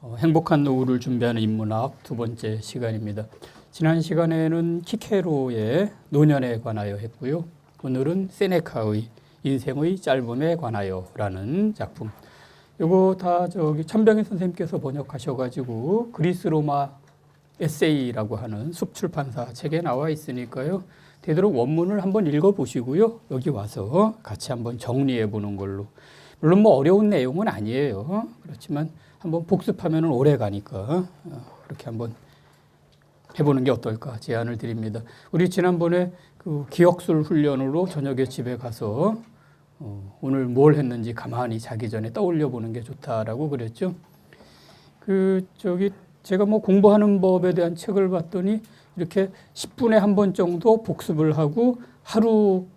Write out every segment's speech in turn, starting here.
행복한 노후를 준비하는 인문학 두 번째 시간입니다. 지난 시간에는 키케로의 노년에 관하여 했고요. 오늘은 세네카의 인생의 짧음에 관하여라는 작품. 이거 다 천병희 선생님께서 번역하셔가지고 그리스 로마 에세이라고 하는 숲출판사 책에 나와 있으니까요. 되도록 원문을 한번 읽어보시고요. 여기 와서 같이 한번 정리해 보는 걸로. 물론 뭐 어려운 내용은 아니에요. 그렇지만 한번 복습하면 오래 가니까 그렇게 한번 해보는 게 어떨까 제안을 드립니다. 우리 지난번에 그 기억술 훈련으로 저녁에 집에 가서 오늘 뭘 했는지 가만히 자기 전에 떠올려 보는 게 좋다라고 그랬죠. 제가 뭐 공부하는 법에 대한 책을 봤더니 이렇게 10분에 한 번 정도 복습을 하고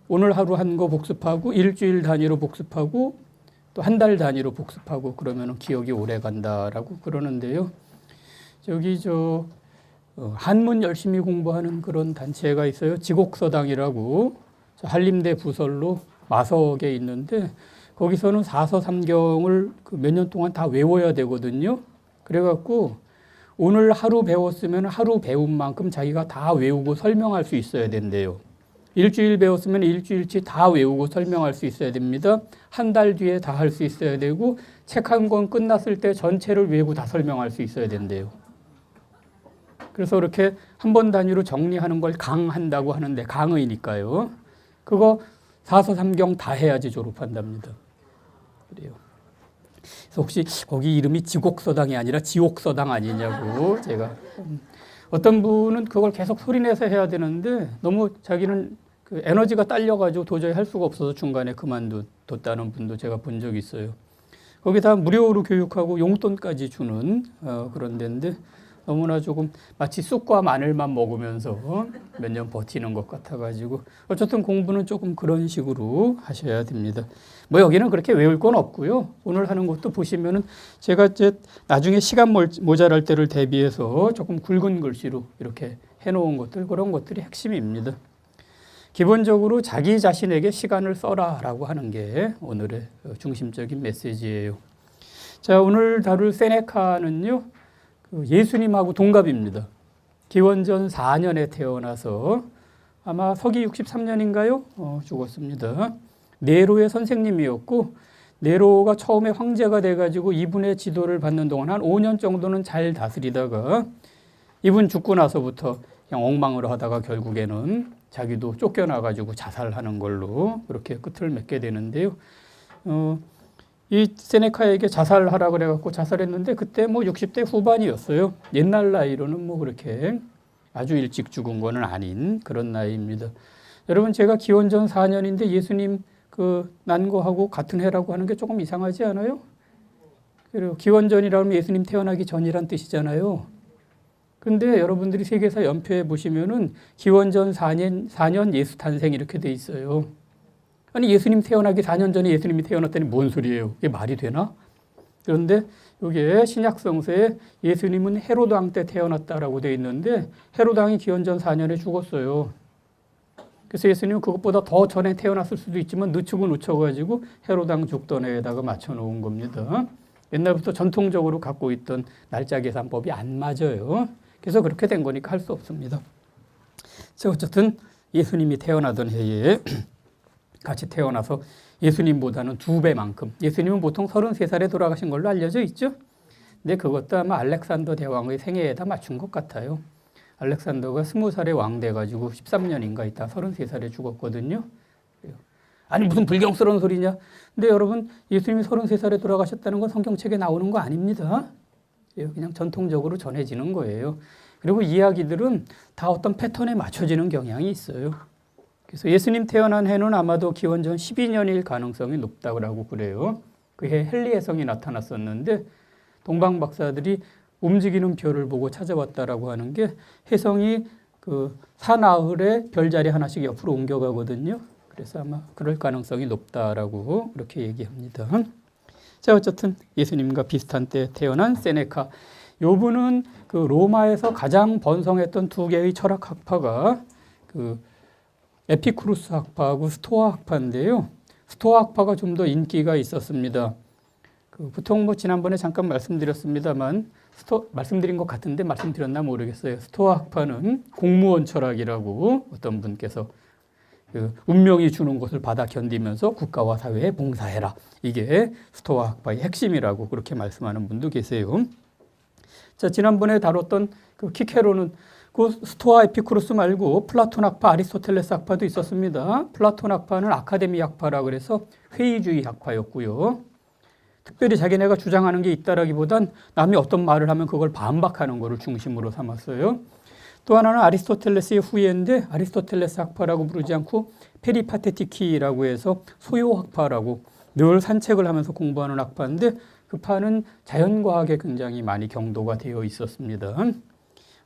오늘 하루 한 거 복습하고 일주일 단위로 복습하고 또 한 달 단위로 복습하고 그러면 기억이 오래 간다라고 그러는데요. 한문 열심히 공부하는 그런 단체가 있어요. 지곡서당이라고 한림대 부설로 마석에 있는데 거기서는 사서삼경을 몇 년 동안 다 외워야 되거든요. 그래갖고 오늘 하루 배웠으면 하루 배운 만큼 자기가 다 외우고 설명할 수 있어야 된대요. 일주일 배웠으면 일주일치 다 외우고 설명할 수 있어야 됩니다. 한 달 뒤에 다 할 수 있어야 되고 책 한 권 끝났을 때 전체를 외우고 다 설명할 수 있어야 된대요. 그래서 이렇게 한 번 단위로 정리하는 걸 강한다고 하는데 강의니까요. 그거 사서삼경 다 해야지 졸업한답니다. 그래요. 그래서 혹시 거기 이름이 지곡서당이 아니라 지옥서당 아니냐고 제가 어떤 분은 그걸 계속 소리내서 해야 되는데 너무 자기는 그 에너지가 딸려가지고 도저히 할 수가 없어서 중간에 그만뒀다는 분도 제가 본 적이 있어요. 거기다 무료로 교육하고 용돈까지 주는 그런 데인데 너무나 조금 마치 쑥과 마늘만 먹으면서 몇 년 버티는 것 같아가지고 어쨌든 공부는 조금 그런 식으로 하셔야 됩니다. 뭐 여기는 그렇게 외울 건 없고요. 오늘 하는 것도 보시면은 제가 이제 나중에 시간 모자랄 때를 대비해서 조금 굵은 글씨로 이렇게 해놓은 것들 그런 것들이 핵심입니다. 기본적으로 자기 자신에게 시간을 써라라고 하는 게 오늘의 중심적인 메시지예요. 자, 오늘 다룰 세네카는요. 예수님하고 동갑입니다. 기원전 4년에 태어나서 아마 서기 63년인가요? 죽었습니다. 네로의 선생님이었고 네로가 처음에 황제가 돼가지고 이분의 지도를 받는 동안 한 5년 정도는 잘 다스리다가 이분 죽고 나서부터 그냥 엉망으로 하다가 결국에는 자기도 쫓겨나가지고 자살하는 걸로 그렇게 끝을 맺게 되는데요. 이 세네카에게 자살하라 그래갖고 자살했는데 그때 뭐 60대 후반이었어요. 옛날 나이로는 뭐 그렇게 아주 일찍 죽은 거는 아닌 그런 나이입니다. 여러분 제가 기원전 4년인데 예수님 난 거하고 같은 해라고 하는 게 조금 이상하지 않아요? 그리고 기원전이라면 예수님 태어나기 전이란 뜻이잖아요. 근데 여러분들이 세계사 연표에 보시면은 기원전 4년 예수 탄생 이렇게 돼 있어요. 아니 예수님 태어나기 4년 전에 예수님이 태어났다니 뭔 소리예요? 이게 말이 되나? 그런데 여기에 신약성서에 예수님은 헤로드 왕 때 태어났다라고 돼 있는데 헤로드 왕이 기원전 4년에 죽었어요. 그래서 예수님은 그것보다 더 전에 태어났을 수도 있지만 늦추고 늦춰가지고 헤로드 왕 죽던 해에다가 맞춰놓은 겁니다. 옛날부터 전통적으로 갖고 있던 날짜 계산법이 안 맞아요. 그래서 그렇게 된 거니까 할 수 없습니다. 어쨌든 예수님이 태어나던 해에 같이 태어나서 예수님보다는 2배만큼 예수님은 보통 33살에 돌아가신 걸로 알려져 있죠. 근데 그것도 아마 알렉산더 대왕의 생애에다 맞춘 것 같아요. 알렉산더가 20살에 왕 돼가지고 13년인가 있다 33살에 죽었거든요. 아니 무슨 불경스러운 소리냐. 근데 여러분 예수님이 33살에 돌아가셨다는 건 성경책에 나오는 거 아닙니다. 그냥 전통적으로 전해지는 거예요. 그리고 이야기들은 다 어떤 패턴에 맞춰지는 경향이 있어요. 그래서 예수님 태어난 해는 아마도 기원전 12년일 가능성이 높다고 그래요. 그 해 헨리의 성이 나타났었는데 동방 박사들이 움직이는 별을 보고 찾아왔다라고 하는 게 혜성이 사나흘에 별자리 하나씩 옆으로 옮겨가거든요. 그래서 아마 그럴 가능성이 높다라고 그렇게 얘기합니다. 자, 어쨌든 예수님과 비슷한 때 태어난 세네카. 요분은 로마에서 가장 번성했던 두 개의 철학 학파가 에피쿠루스 학파하고 스토아 학파인데요. 스토아 학파가 좀 더 인기가 있었습니다. 보통 뭐 지난번에 잠깐 말씀드렸습니다만 말씀드린 것 같은데 말씀드렸나 모르겠어요. 스토아 학파는 공무원 철학이라고 어떤 분께서 운명이 주는 것을 받아 견디면서 국가와 사회에 봉사해라. 이게 스토아 학파의 핵심이라고 그렇게 말씀하는 분도 계세요. 자, 지난번에 다뤘던 키케로는 스토아 에피쿠로스 말고 플라톤 학파, 아리스토텔레스 학파도 있었습니다. 플라톤 학파는 아카데미 학파라 그래서 회의주의 학파였고요. 특별히 자기네가 주장하는 게 있다라기보단 남이 어떤 말을 하면 그걸 반박하는 것을 중심으로 삼았어요. 또 하나는 아리스토텔레스의 후예인데 아리스토텔레스 학파라고 부르지 않고 페리파테티키라고 해서 소요 학파라고 늘 산책을 하면서 공부하는 학파인데 그 파는 자연과학에 굉장히 많이 경도가 되어 있었습니다.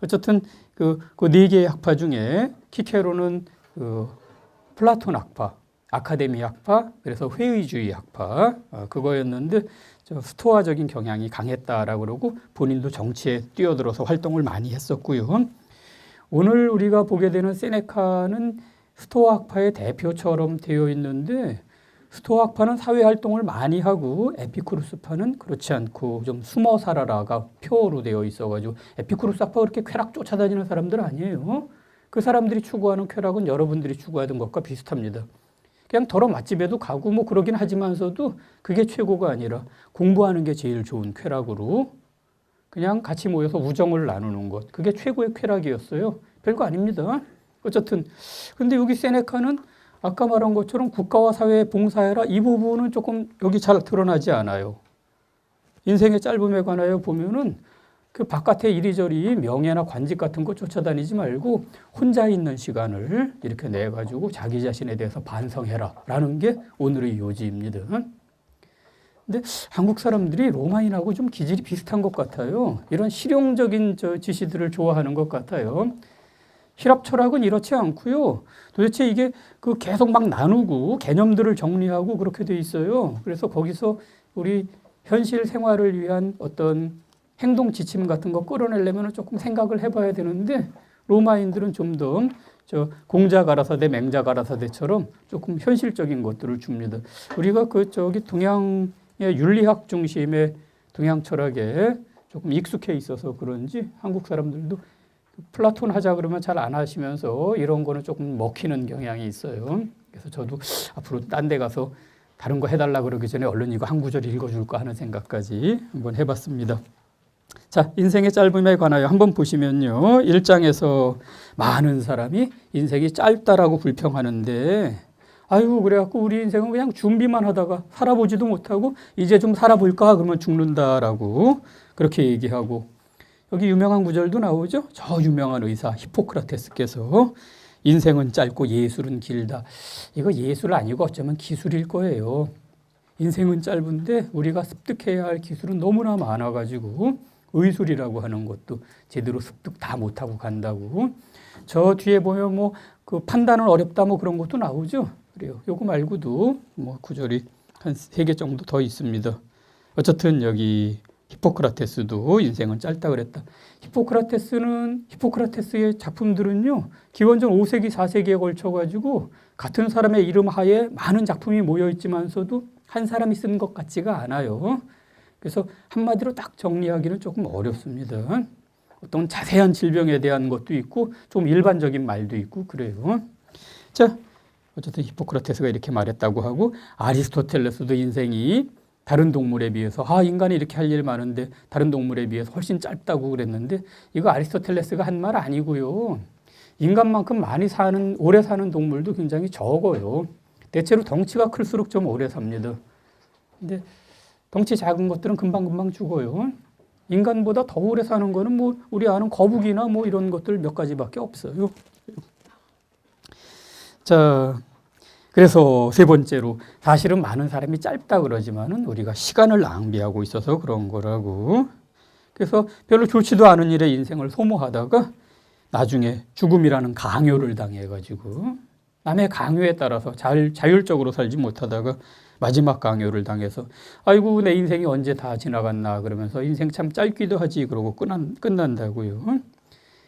어쨌든 그 네 개의 학파 중에 키케로는 플라톤 학파, 아카데미 학파, 그래서 회의주의 학파 그거였는데 스토아적인 경향이 강했다라고 그러고 본인도 정치에 뛰어들어서 활동을 많이 했었고요. 오늘 우리가 보게 되는 세네카는 스토아 학파의 대표처럼 되어 있는데 스토아 학파는 사회 활동을 많이 하고 에피쿠루스파는 그렇지 않고 좀 숨어 살아라가 표어로 되어 있어가지고 에피쿠루스 학파가 그렇게 쾌락 쫓아다니는 사람들 아니에요. 그 사람들이 추구하는 쾌락은 여러분들이 추구하던 것과 비슷합니다. 그냥 더러 맛집에도 가고 뭐 그러긴 하지만서도 그게 최고가 아니라 공부하는 게 제일 좋은 쾌락으로 그냥 같이 모여서 우정을 나누는 것. 그게 최고의 쾌락이었어요. 별거 아닙니다. 어쨌든 근데 여기 세네카는 아까 말한 것처럼 국가와 사회에 봉사해라 이 부분은 조금 여기 잘 드러나지 않아요. 인생의 짧음에 관하여 보면은 그 바깥에 이리저리 명예나 관직 같은 거 쫓아다니지 말고 혼자 있는 시간을 이렇게 내가지고 자기 자신에 대해서 반성해라 라는 게 오늘의 요지입니다. 근데 한국 사람들이 로마인하고 좀 기질이 비슷한 것 같아요. 이런 실용적인 지시들을 좋아하는 것 같아요. 힐랍 철학은 이렇지 않고요. 도대체 이게 계속 막 나누고 개념들을 정리하고 그렇게 돼 있어요. 그래서 거기서 우리 현실 생활을 위한 어떤 행동 지침 같은 거 끌어내려면 조금 생각을 해봐야 되는데 로마인들은 좀 더 공자 가라사대, 맹자 가라사대처럼 조금 현실적인 것들을 줍니다. 우리가 동양의 윤리학 중심의 동양 철학에 조금 익숙해 있어서 그런지 한국 사람들도 플라톤 하자 그러면 잘 안 하시면서 이런 거는 조금 먹히는 경향이 있어요. 그래서 저도 앞으로 딴 데 가서 다른 거 해달라 그러기 전에 얼른 이거 한 구절 읽어줄까 하는 생각까지 한번 해봤습니다. 자, 인생의 짧음에 관하여 한번 보시면요. 1장에서 많은 사람이 인생이 짧다라고 불평하는데 아이고 그래갖고 우리 인생은 그냥 준비만 하다가 살아보지도 못하고 이제 좀 살아볼까 그러면 죽는다라고 그렇게 얘기하고 여기 유명한 구절도 나오죠. 저 유명한 의사 히포크라테스께서 인생은 짧고 예술은 길다. 이거 예술 아니고 어쩌면 기술일 거예요. 인생은 짧은데 우리가 습득해야 할 기술은 너무나 많아가지고 의술이라고 하는 것도 제대로 습득 다 못하고 간다고. 저 뒤에 보면 뭐 판단은 어렵다 뭐 그런 것도 나오죠. 그래요. 요거 말고도 뭐 구절이 한 3개 정도 더 있습니다. 어쨌든 여기 히포크라테스도 인생은 짧다 그랬다. 히포크라테스의 작품들은요, 기원전 5세기, 4세기에 걸쳐가지고 같은 사람의 이름 하에 많은 작품이 모여있지만서도 한 사람이 쓴 것 같지가 않아요. 그래서 한마디로 딱 정리하기는 조금 어렵습니다. 어떤 자세한 질병에 대한 것도 있고 좀 일반적인 말도 있고 그래요. 자, 어쨌든 히포크라테스가 이렇게 말했다고 하고 아리스토텔레스도 인생이 다른 동물에 비해서 인간이 이렇게 할 일 많은데 다른 동물에 비해서 훨씬 짧다고 그랬는데 이거 아리스토텔레스가 한 말 아니고요. 인간만큼 오래 사는 동물도 굉장히 적어요. 대체로 덩치가 클수록 좀 오래 삽니다. 근데 덩치 작은 것들은 금방금방 죽어요. 인간보다 더 오래 사는 거는 뭐 우리 아는 거북이나 뭐 이런 것들 몇 가지밖에 없어요. 자, 그래서 3번째로 사실은 많은 사람이 짧다 그러지만은 우리가 시간을 낭비하고 있어서 그런 거라고. 그래서 별로 좋지도 않은 일에 인생을 소모하다가 나중에 죽음이라는 강요를 당해가지고 남의 강요에 따라서 자율적으로 살지 못하다가 마지막 강요를 당해서 아이고 내 인생이 언제 다 지나갔나 그러면서 인생 참 짧기도 하지 그러고 끝난다고요.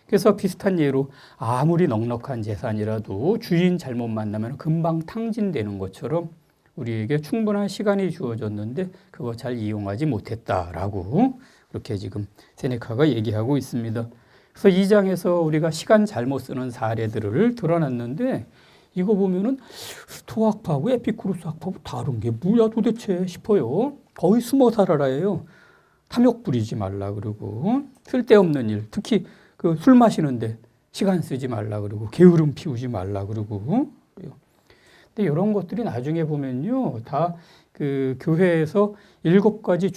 그래서 비슷한 예로 아무리 넉넉한 재산이라도 주인 잘못 만나면 금방 탕진되는 것처럼 우리에게 충분한 시간이 주어졌는데 그거 잘 이용하지 못했다라고 그렇게 지금 세네카가 얘기하고 있습니다. 그래서 이 장에서 우리가 시간 잘못 쓰는 사례들을 드러났는데 이거 보면은 스토아학파하고 에피쿠로스 학파하고 다른 게 뭐야 도대체 싶어요. 거의 숨어 살아라예요. 탐욕 부리지 말라 그러고 쓸데없는 일, 특히 그 술 마시는데 시간 쓰지 말라 그러고 게으름 피우지 말라 그러고. 근데 이런 것들이 나중에 보면요, 다 그 교회에서 7가지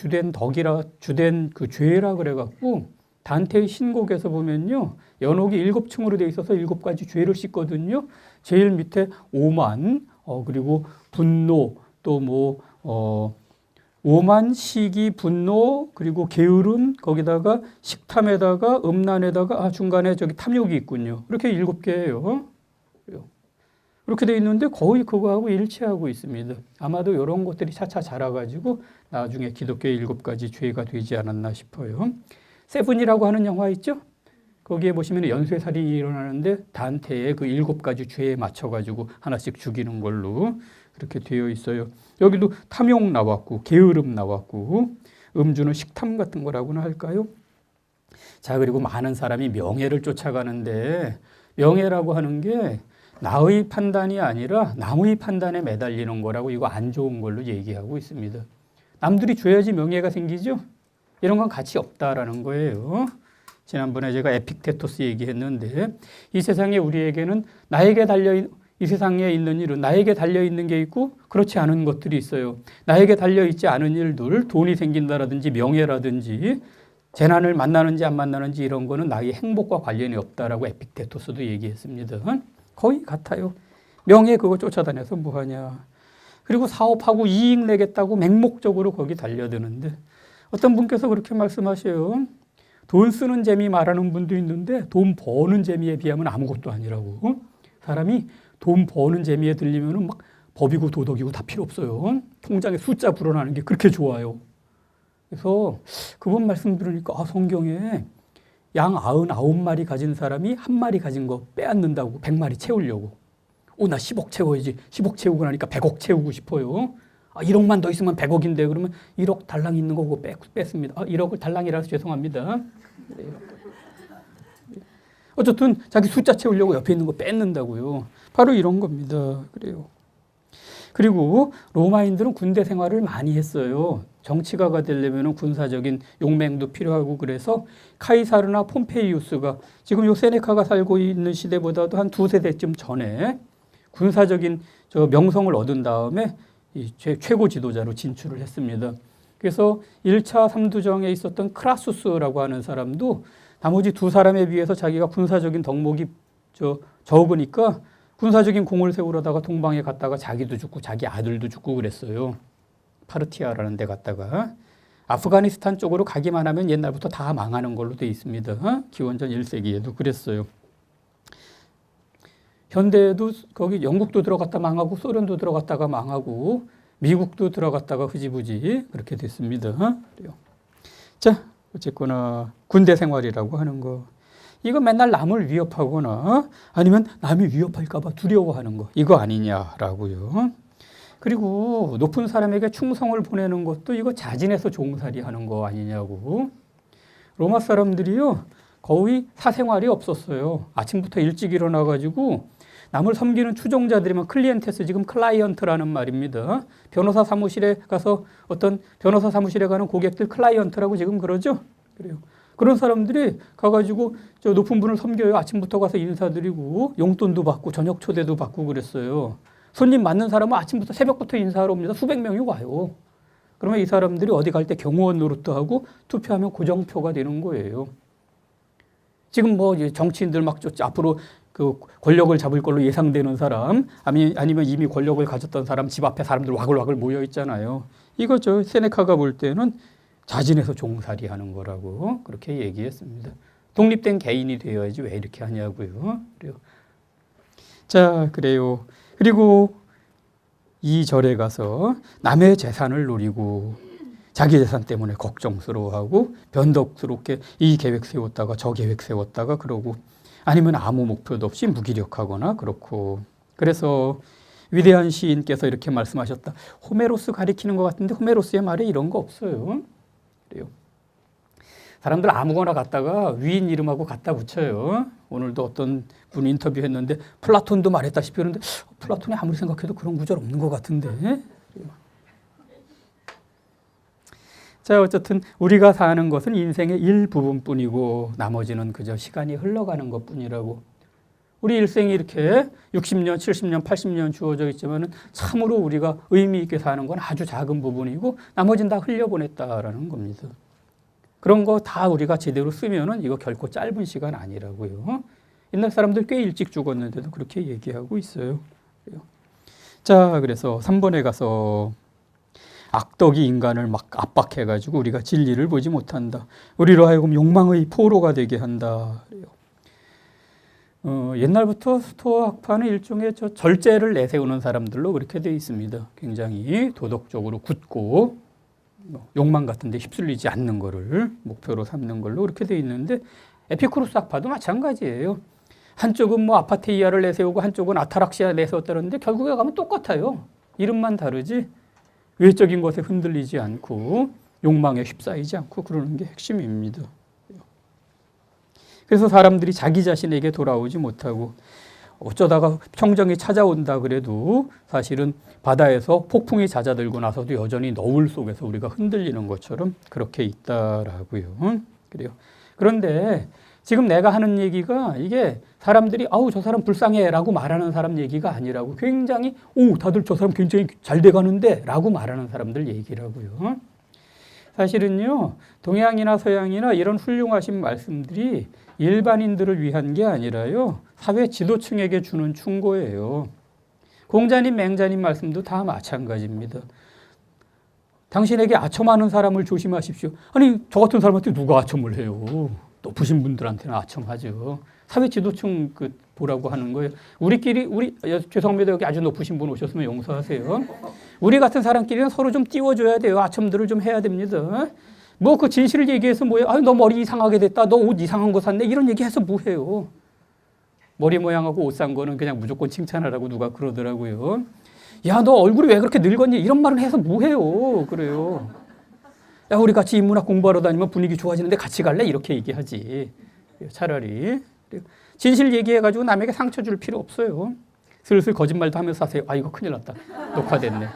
주된 그 죄라 그래갖고 단테의 신곡에서 보면요, 연옥이 7층으로 돼 있어서 7가지 죄를 씻거든요. 제일 밑에 오만, 그리고 분노, 또 오만, 시기, 분노, 그리고 게으름, 거기다가 식탐에다가 음란에다가 중간에 저기 탐욕이 있군요. 이렇게 7개예요. 이렇게 돼 있는데 거의 그거하고 일치하고 있습니다. 아마도 이런 것들이 차차 자라가지고 나중에 기독교의 7가지 죄가 되지 않았나 싶어요. 세븐이라고 하는 영화 있죠? 거기에 보시면 연쇄살인이 일어나는데 단테의 그 7가지 죄에 맞춰가지고 하나씩 죽이는 걸로 그렇게 되어 있어요. 여기도 탐욕 나왔고 게으름 나왔고 음주는 식탐 같은 거라고나 할까요? 자, 그리고 많은 사람이 명예를 쫓아가는데 명예라고 하는 게 나의 판단이 아니라 남의 판단에 매달리는 거라고 이거 안 좋은 걸로 얘기하고 있습니다. 남들이 줘야지 명예가 생기죠? 이런 건 가치 없다라는 거예요. 지난번에 제가 에픽테토스 얘기했는데 이 세상에 우리에게는 이 세상에 있는 일은 나에게 달려있는 게 있고 그렇지 않은 것들이 있어요. 나에게 달려있지 않은 일들, 돈이 생긴다라든지 명예라든지 재난을 만나는지 안 만나는지 이런 거는 나의 행복과 관련이 없다라고 에픽테토스도 얘기했습니다. 거의 같아요. 명예 그거 쫓아다녀서 뭐하냐. 그리고 사업하고 이익 내겠다고 맹목적으로 거기 달려드는데 어떤 분께서 그렇게 말씀하셔요. 돈 쓰는 재미 말하는 분도 있는데 돈 버는 재미에 비하면 아무것도 아니라고. 사람이 돈 버는 재미에 들리면은 막 법이고 도덕이고 다 필요 없어요. 통장에 숫자 불어나는 게 그렇게 좋아요. 그래서 그분 말씀 들으니까 성경에 양 99마리 가진 사람이 1마리 가진 거 빼앗는다고 100마리 채우려고. 나 10억 채워야지. 10억 채우고 나니까 100억 채우고 싶어요. 1억만 더 있으면 100억인데 그러면 1억 달랑 있는 거 그거 뺐습니다. 1억을 달랑이라서 죄송합니다. 어쨌든 자기 숫자 채우려고 옆에 있는 거 뺏는다고요. 바로 이런 겁니다. 그래요. 그리고 로마인들은 군대 생활을 많이 했어요. 정치가가 되려면 군사적인 용맹도 필요하고 그래서 카이사르나 폼페이우스가 지금 요 세네카가 살고 있는 시대보다도 한 2세대쯤 전에 군사적인 명성을 얻은 다음에 이 최고 지도자로 진출을 했습니다. 그래서 1차 삼두정에 있었던 크라수스라고 하는 사람도 나머지 2사람에 비해서 자기가 군사적인 덕목이 적으니까 군사적인 공을 세우려다가 동방에 갔다가 자기도 죽고 자기 아들도 죽고 그랬어요. 파르티아라는 데 갔다가 아프가니스탄 쪽으로 가기만 하면 옛날부터 다 망하는 걸로 돼 있습니다. 기원전 1세기에도 그랬어요. 현대에도 거기 영국도 들어갔다 망하고 소련도 들어갔다가 망하고 미국도 들어갔다가 흐지부지 그렇게 됐습니다. 그래요. 자, 어쨌거나 군대 생활이라고 하는 거. 이거 맨날 남을 위협하거나 아니면 남이 위협할까 봐 두려워하는 거. 이거 아니냐라고요. 그리고 높은 사람에게 충성을 보내는 것도 이거 자진해서 종살이 하는 거 아니냐고. 로마 사람들이요, 거의 사생활이 없었어요. 아침부터 일찍 일어나가지고 남을 섬기는 추종자들이면 클리엔테스, 지금 클라이언트라는 말입니다. 변호사 사무실에 가서 어떤 변호사 사무실에 가는 고객들 클라이언트라고 지금 그러죠. 그래요. 그런 사람들이 가가지고 저 높은 분을 섬겨요. 아침부터 가서 인사드리고 용돈도 받고 저녁 초대도 받고 그랬어요. 손님 맞는 사람은 아침부터 새벽부터 인사하러 옵니다. 수백 명이 와요. 그러면 이 사람들이 어디 갈 때 경호원 노릇도 하고 투표하면 고정표가 되는 거예요. 지금 이제 정치인들 막 앞으로 그 권력을 잡을 걸로 예상되는 사람, 아니면 이미 권력을 가졌던 사람 집 앞에 사람들 와글와글 모여 있잖아요. 이거 세네카가 볼 때는 자진해서 종살이 하는 거라고 그렇게 얘기했습니다. 독립된 개인이 되어야지 왜 이렇게 하냐고요. 그래요. 자, 그래요. 그리고 이 절에 가서 남의 재산을 노리고 자기 재산 때문에 걱정스러워하고 변덕스럽게 이 계획 세웠다가 저 계획 세웠다가 그러고 아니면 아무 목표도 없이 무기력하거나 그렇고 그래서 위대한 시인께서 이렇게 말씀하셨다. 호메로스 가리키는 것 같은데 호메로스의 말에 이런 거 없어요. 그래요. 사람들 아무거나 갖다가 위인 이름하고 갖다 붙여요. 오늘도 어떤 분 인터뷰했는데 플라톤도 말했다시피 그런데 플라톤이 아무리 생각해도 그런 구절 없는 것 같은데. 자, 어쨌든 우리가 사는 것은 인생의 일부분뿐이고 나머지는 그저 시간이 흘러가는 것뿐이라고. 우리 일생이 이렇게 60년, 70년, 80년 주어져 있지만 참으로 우리가 의미 있게 사는 건 아주 작은 부분이고 나머지는 다 흘려보냈다라는 겁니다. 그런 거 다 우리가 제대로 쓰면은 이거 결코 짧은 시간 아니라고요. 옛날 사람들 꽤 일찍 죽었는데도 그렇게 얘기하고 있어요. 자, 그래서 3번에 가서 악덕이 인간을 막 압박해가지고 우리가 진리를 보지 못한다. 우리로 하여금 욕망의 포로가 되게 한다. 옛날부터 스토아 학파는 일종의 절제를 내세우는 사람들로 그렇게 되어 있습니다. 굉장히 도덕적으로 굳고 욕망 같은 데 휩쓸리지 않는 거를 목표로 삼는 걸로 그렇게 되어 있는데 에피쿠로스 학파도 마찬가지예요. 한쪽은 뭐 아파테이아를 내세우고 한쪽은 아타락시아 내세웠다는데 결국에 가면 똑같아요. 이름만 다르지 외적인 것에 흔들리지 않고 욕망에 휩싸이지 않고 그러는 게 핵심입니다. 그래서 사람들이 자기 자신에게 돌아오지 못하고 어쩌다가 평정이 찾아온다 그래도 사실은 바다에서 폭풍이 잦아들고 나서도 여전히 너울 속에서 우리가 흔들리는 것처럼 그렇게 있다라고요. 그래요. 그런데 지금 내가 하는 얘기가 이게 사람들이 아우 저 사람 불쌍해라고 말하는 사람 얘기가 아니라고 굉장히 오 다들 저 사람 굉장히 잘 돼가는데라고 말하는 사람들 얘기라고요. 사실은요 동양이나 서양이나 이런 훌륭하신 말씀들이 일반인들을 위한 게 아니라요 사회 지도층에게 주는 충고예요. 공자님, 맹자님 말씀도 다 마찬가지입니다. 당신에게 아첨하는 사람을 조심하십시오. 아니 저 같은 사람한테 누가 아첨을 해요? 높으신 분들한테는 아첨하죠. 사회 지도층 보라고 하는 거예요. 우리끼리 죄송합니다. 여기 아주 높으신 분 오셨으면 용서하세요. 우리 같은 사람끼리는 서로 좀 띄워줘야 돼요. 아첨들을 좀 해야 됩니다. 뭐 그 진실을 얘기해서 뭐예요? 아유 너 머리 이상하게 됐다. 너 옷 이상한 거 샀네. 이런 얘기해서 뭐해요? 머리 모양하고 옷 산 거는 그냥 무조건 칭찬하라고 누가 그러더라고요. 야 너 얼굴이 왜 그렇게 늙었니? 이런 말을 해서 뭐해요? 그래요. 야 우리 같이 인문학 공부하러 다니면 분위기 좋아지는데 같이 갈래? 이렇게 얘기하지. 차라리 진실 얘기해가지고 남에게 상처 줄 필요 없어요. 슬슬 거짓말도 하면서 하세요. 아 이거 큰일 났다. 녹화됐네.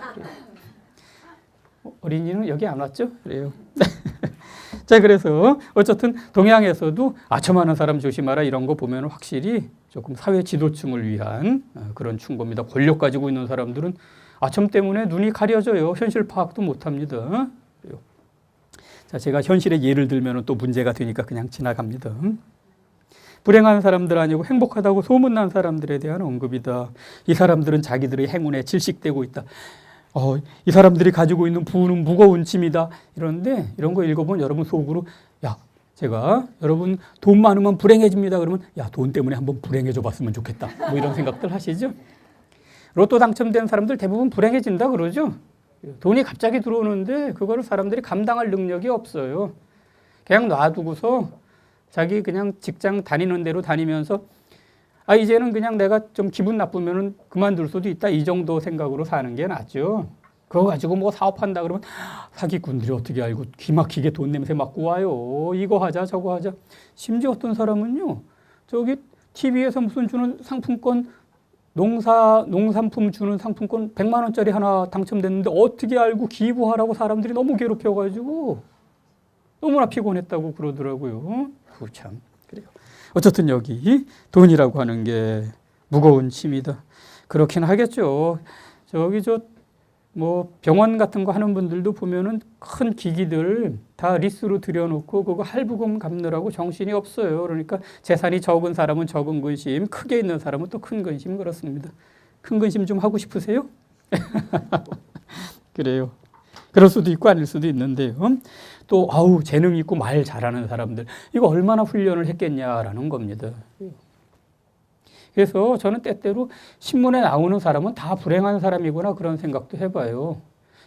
어린이는 여기 안 왔죠? 그래요. 자 그래서 어쨌든 동양에서도 아첨하는 사람 조심하라 이런 거 보면 확실히 조금 사회 지도층을 위한 그런 충고입니다. 권력 가지고 있는 사람들은 아첨 때문에 눈이 가려져요. 현실 파악도 못합니다. 자 제가 현실의 예를 들면 또 문제가 되니까 그냥 지나갑니다. 불행한 사람들 아니고 행복하다고 소문난 사람들에 대한 언급이다. 이 사람들은 자기들의 행운에 질식되고 있다. 이 사람들이 가지고 있는 부는 무거운 짐이다. 이런데 이런 거 읽어보면 여러분 속으로 야 제가 여러분 돈 많으면 불행해집니다. 그러면 야 돈 때문에 한번 불행해져 봤으면 좋겠다. 뭐 이런 생각들 하시죠. 로또 당첨된 사람들 대부분 불행해진다 그러죠. 돈이 갑자기 들어오는데 그거를 사람들이 감당할 능력이 없어요. 그냥 놔두고서 자기 그냥 직장 다니는 대로 다니면서 이제는 그냥 내가 좀 기분 나쁘면은 그만둘 수도 있다. 이 정도 생각으로 사는 게 낫죠. 그거 가지고 뭐 사업한다 그러면 사기꾼들이 어떻게 알고 기막히게 돈 냄새 맡고 와요. 이거 하자 저거 하자. 심지어 어떤 사람은요. 저기 TV에서 무슨 주는 상품권 농산품 주는 상품권 100만 원짜리 하나 당첨됐는데 어떻게 알고 기부하라고 사람들이 너무 괴롭혀가지고 너무나 피곤했다고 그러더라고요. 참 그래요. 어쨌든 여기 돈이라고 하는 게 무거운 짐이다. 그렇긴 하겠죠. 저기 뭐 병원 같은 거 하는 분들도 보면은 큰 기기들 다 리스로 들여놓고 그거 할부금 갚느라고 정신이 없어요. 그러니까 재산이 적은 사람은 적은 근심, 크게 있는 사람은 또 큰 근심 그렇습니다. 큰 근심 좀 하고 싶으세요? 그래요. 그럴 수도 있고 아닐 수도 있는데요. 또 재능 있고 말 잘하는 사람들 이거 얼마나 훈련을 했겠냐라는 겁니다. 그래서 저는 때때로 신문에 나오는 사람은 다 불행한 사람이구나 그런 생각도 해봐요.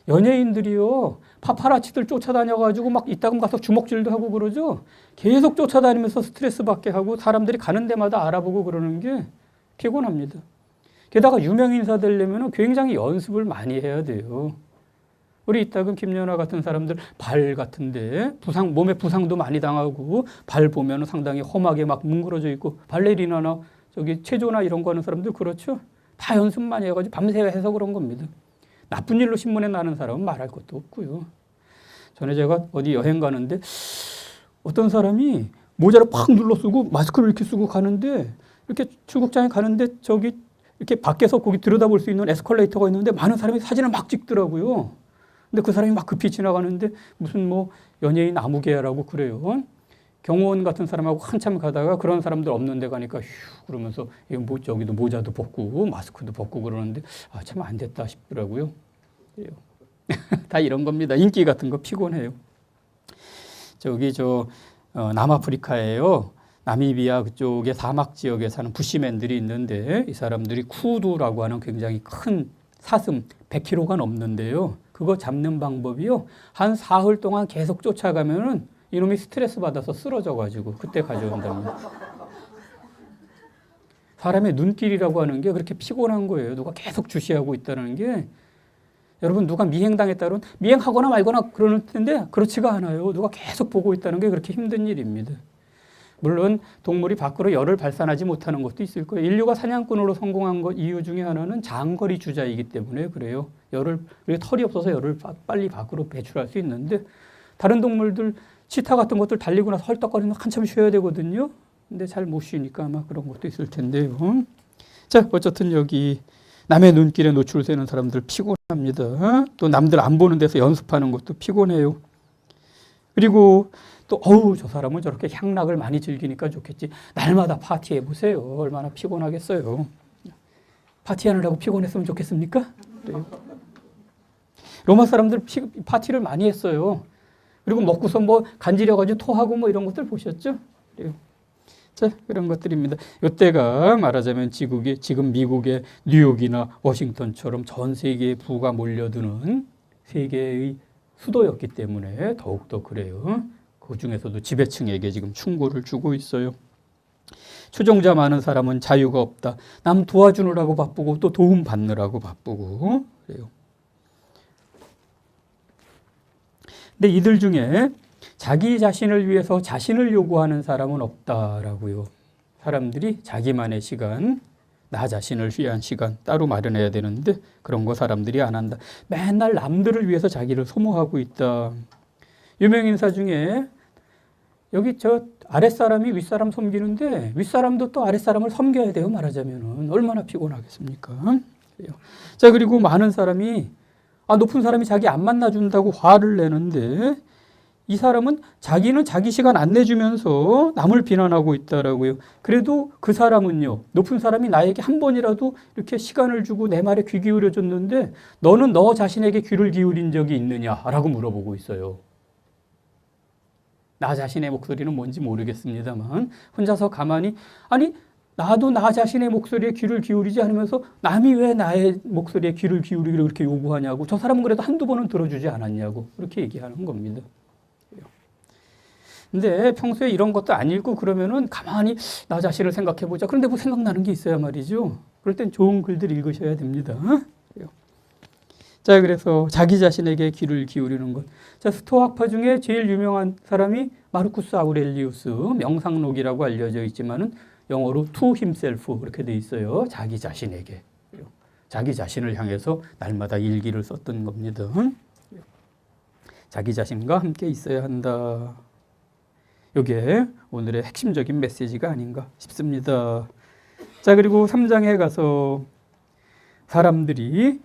연예인들이요 파파라치들 쫓아다녀가지고 막 이따금 가서 주먹질도 하고 그러죠. 계속 쫓아다니면서 스트레스 받게 하고 사람들이 가는 데마다 알아보고 그러는 게 피곤합니다. 게다가 유명 인사 되려면 굉장히 연습을 많이 해야 돼요. 우리 이따금 김연아 같은 사람들 발 같은데 몸에 부상도 많이 당하고 발 보면 상당히 험하게 막 뭉그러져 있고 발레리나나 저기 체조나 이런 거 하는 사람들 그렇죠? 다 연습 많이 해가지고 밤새 해서 그런 겁니다. 나쁜 일로 신문에 나는 사람은 말할 것도 없고요. 전에 제가 어디 여행 가는데 어떤 사람이 모자를 팍 눌러 쓰고 마스크를 이렇게 쓰고 가는데 이렇게 출국장에 가는데 저기 이렇게 밖에서 거기 들여다볼 수 있는 에스컬레이터가 있는데 많은 사람이 사진을 막 찍더라고요. 근데 그 사람이 막 급히 지나가는데 무슨 뭐 연예인 아무개라고 그래요. 경호원 같은 사람하고 한참 가다가 그런 사람들 없는 데 가니까 휴 그러면서 뭐 저기도 모자도 벗고 마스크도 벗고 그러는데 아, 참 안 됐다 싶더라고요. 다 이런 겁니다. 인기 같은 거 피곤해요. 저기 남아프리카에요. 나미비아 그쪽에 사막 지역에 사는 부시맨들이 있는데 이 사람들이 쿠두라고 하는 굉장히 큰 사슴 100kg가 넘는데요. 그거 잡는 방법이요. 한 사흘 동안 계속 쫓아가면은 이놈이 스트레스 받아서 쓰러져가지고 그때 가져온답니다. 사람의 눈길이라고 하는 게 그렇게 피곤한 거예요. 누가 계속 주시하고 있다는 게. 여러분 누가 미행당했다 그러면 미행하거나 말거나 그러는 텐데 그렇지가 않아요. 누가 계속 보고 있다는 게 그렇게 힘든 일입니다. 물론 동물이 밖으로 열을 발산하지 못하는 것도 있을 거예요. 인류가 사냥꾼으로 성공한 것 이유 중에 하나는 장거리 주자이기 때문에 그래요. 털이 없어서 열을 빨리 밖으로 배출할 수 있는데 다른 동물들 치타 같은 것들 달리고 나서 헐떡거리면 한참 쉬어야 되거든요. 근데 잘 못 쉬니까 아마 그런 것도 있을 텐데요. 자, 어쨌든 여기 남의 눈길에 노출되는 사람들 피곤합니다. 또 남들 안 보는 데서 연습하는 것도 피곤해요. 그리고 또 저 사람은 저렇게 향락을 많이 즐기니까 좋겠지. 날마다 파티해 보세요. 얼마나 피곤하겠어요. 파티하느라고 피곤했으면 좋겠습니까? 그래요. 로마 사람들 파티를 많이 했어요. 그리고 먹고서 뭐 간지려가지고 토하고 뭐 이런 것들 보셨죠? 그래요. 자, 그런 것들입니다. 이때가 말하자면 지금 미국의 뉴욕이나 워싱턴처럼 전 세계에 부가 몰려드는 세계의 수도였기 때문에 더욱더 그래요. 그 중에서도 지배층에게 지금 충고를 주고 있어요. 추종자 많은 사람은 자유가 없다. 남 도와주느라고 바쁘고 또 도움 받느라고 바쁘고 그래요. 근데 이들 중에 자기 자신을 위해서 자신을 요구하는 사람은 없다라고요. 사람들이 자기만의 시간, 나 자신을 위한 시간 따로 마련해야 되는데 그런 거 사람들이 안 한다. 맨날 남들을 위해서 자기를 소모하고 있다. 유명 인사 중에 여기 아랫사람이 윗사람 섬기는데 윗사람도 또 아랫사람을 섬겨야 돼요. 말하자면 얼마나 피곤하겠습니까? 자, 그리고 많은 사람이 높은 사람이 자기 안 만나준다고 화를 내는데 이 사람은 자기는 자기 시간 안 내주면서 남을 비난하고 있다라고요. 그래도 그 사람은요, 높은 사람이 나에게 한 번이라도 이렇게 시간을 주고 내 말에 귀 기울여줬는데 너는 너 자신에게 귀를 기울인 적이 있느냐라고 물어보고 있어요. 나 자신의 목소리는 뭔지 모르겠습니다만 혼자서 가만히 나도 나 자신의 목소리에 귀를 기울이지 않으면서 남이 왜 나의 목소리에 귀를 기울이기를 그렇게 요구하냐고 저 사람은 그래도 한두 번은 들어주지 않았냐고 그렇게 얘기하는 겁니다. 근데 평소에 이런 것도 안 읽고 그러면은 가만히 나 자신을 생각해 보자. 그런데 뭐 생각나는 게 있어야 말이죠. 그럴 땐 좋은 글들 읽으셔야 됩니다. 자, 그래서 자기 자신에게 귀를 기울이는 것. 자, 스토아파 중에 제일 유명한 사람이 마르쿠스 아우렐리우스 명상록이라고 알려져 있지만은 영어로 to himself 그렇게 돼 있어요. 자기 자신에게. 자기 자신을 향해서 날마다 일기를 썼던 겁니다. 자기 자신과 함께 있어야 한다. 이게 오늘의 핵심적인 메시지가 아닌가 싶습니다. 자, 그리고 3장에 가서 사람들이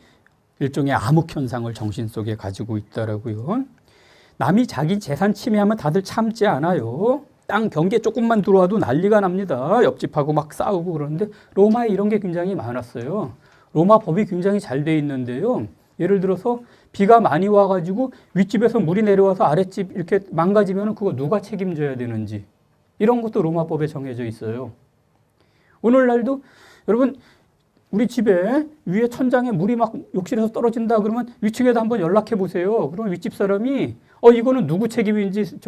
일종의 암흑 현상을 정신 속에 가지고 있다라고요. 남이 자기 재산 침해하면 다들 참지 않아요. 땅 경계 조금만 들어와도 난리가 납니다. 옆집하고 막 싸우고 그러는데 로마에 이런 게 굉장히 많았어요. 로마 법이 굉장히 잘 돼 있는데요. 예를 들어서 비가 많이 와가지고 윗집에서 물이 내려와서 아랫집 이렇게 망가지면 그거 누가 책임져야 되는지 이런 것도 로마법에 정해져 있어요. 오늘날도 여러분 우리 집에 위에 천장에 물이 막 욕실에서 떨어진다 그러면 위층에도 한번 연락해 보세요. 그러면 윗집 사람이 이거는 누구 책임인지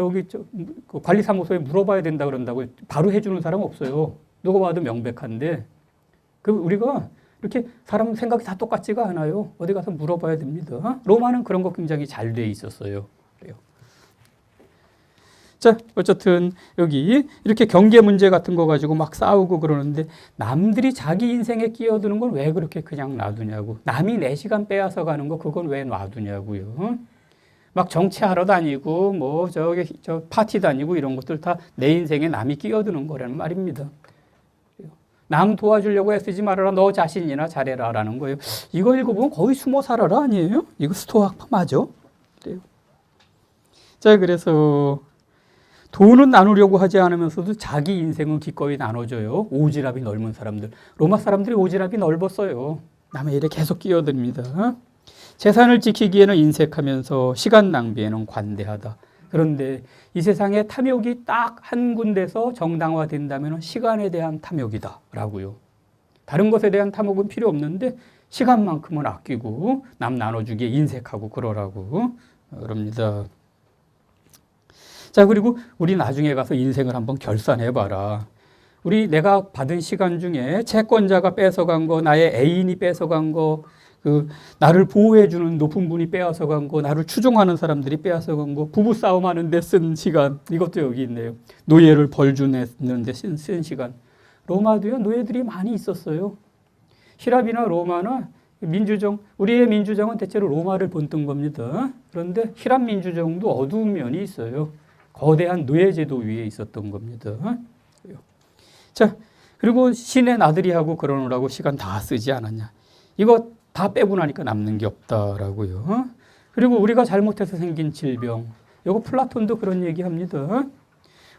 그 관리사무소에 물어봐야 된다 그런다고 바로 해주는 사람 없어요. 누가 봐도 명백한데 그 우리가 이렇게 사람 생각이 다 똑같지가 않아요. 어디 가서 물어봐야 됩니다. 로마는 그런 거 굉장히 잘 돼 있었어요. 그래요. 자, 어쨌든 여기 이렇게 경계 문제 같은 거 가지고 막 싸우고 그러는데 남들이 자기 인생에 끼어드는 건 왜 그렇게 그냥 놔두냐고. 남이 내 시간 빼앗아 가는 거 그건 왜 놔두냐고요. 막 정치하러 다니고 뭐 저 파티 다니고 이런 것들 다 내 인생에 남이 끼어드는 거라는 말입니다. 남 도와주려고 애쓰지 말아라. 너 자신이나 잘해라 라는 거예요. 이거 읽어보면 거의 숨어 살아라 아니에요? 이거 스토아파 맞아? 그래요. 자, 그래서 돈은 나누려고 하지 않으면서도 자기 인생은 기꺼이 나눠줘요. 오지랖이 넓은 사람들. 로마 사람들이 오지랖이 넓었어요. 남의 일에 계속 끼어듭니다. 재산을 지키기에는 인색하면서 시간 낭비에는 관대하다. 그런데 이 세상에 탐욕이 딱 한 군데서 정당화된다면 시간에 대한 탐욕이다 라고요. 다른 것에 대한 탐욕은 필요 없는데 시간만큼은 아끼고 남 나눠주기에 인색하고 그러라고 그럽니다. 자, 그리고 우리 나중에 가서 인생을 한번 결산해봐라. 내가 받은 시간 중에 채권자가 뺏어간 거, 나의 애인이 뺏어간 거, 나를 보호해주는 높은 분이 빼앗아간 거, 나를 추종하는 사람들이 빼앗아간 거, 부부싸움 하는데 쓴 시간, 이것도 여기 있네요. 노예를 벌주내는데 쓴 시간. 로마도요, 노예들이 많이 있었어요. 히랍이나 로마나 민주정, 우리의 민주정은 대체로 로마를 본뜬 겁니다. 그런데 히랍 민주정도 어두운 면이 있어요. 거대한 노예제도 위에 있었던 겁니다. 자, 그리고 신의 나들이 하고 그러느라고 시간 다 쓰지 않았냐. 이거 다 빼고 나니까 남는 게 없다라고요. 그리고 우리가 잘못해서 생긴 질병. 이거 플라톤도 그런 얘기 합니다.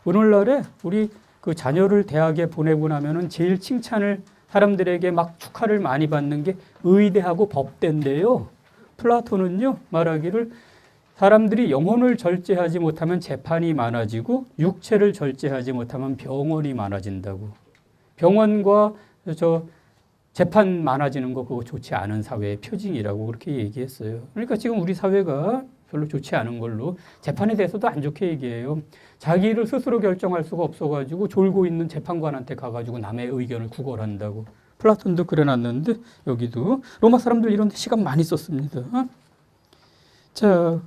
오늘날에 우리 그 자녀를 대학에 보내고 나면은 제일 칭찬을 사람들에게 막 축하를 많이 받는 게 의대하고 법대인데요. 플라톤은요, 말하기를 사람들이 영혼을 절제하지 못하면 재판이 많아지고 육체를 절제하지 못하면 병원이 많아진다고. 병원과 재판 많아지는 거 그거 좋지 않은 사회의 표징이라고 그렇게 얘기했어요. 그러니까 지금 우리 사회가 별로 좋지 않은 걸로 재판에 대해서도 안 좋게 얘기해요. 자기를 스스로 결정할 수가 없어가지고 졸고 있는 재판관한테 가가지고 남의 의견을 구걸한다고. 플라톤도 그래놨는데 여기도 로마 사람들 이런 데 시간 많이 썼습니다. 자,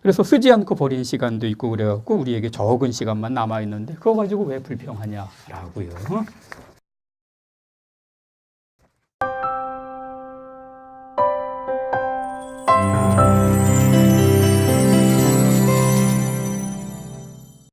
그래서 쓰지 않고 버린 시간도 있고 그래갖고 우리에게 적은 시간만 남아있는데 그거 가지고 왜 불평하냐라고요.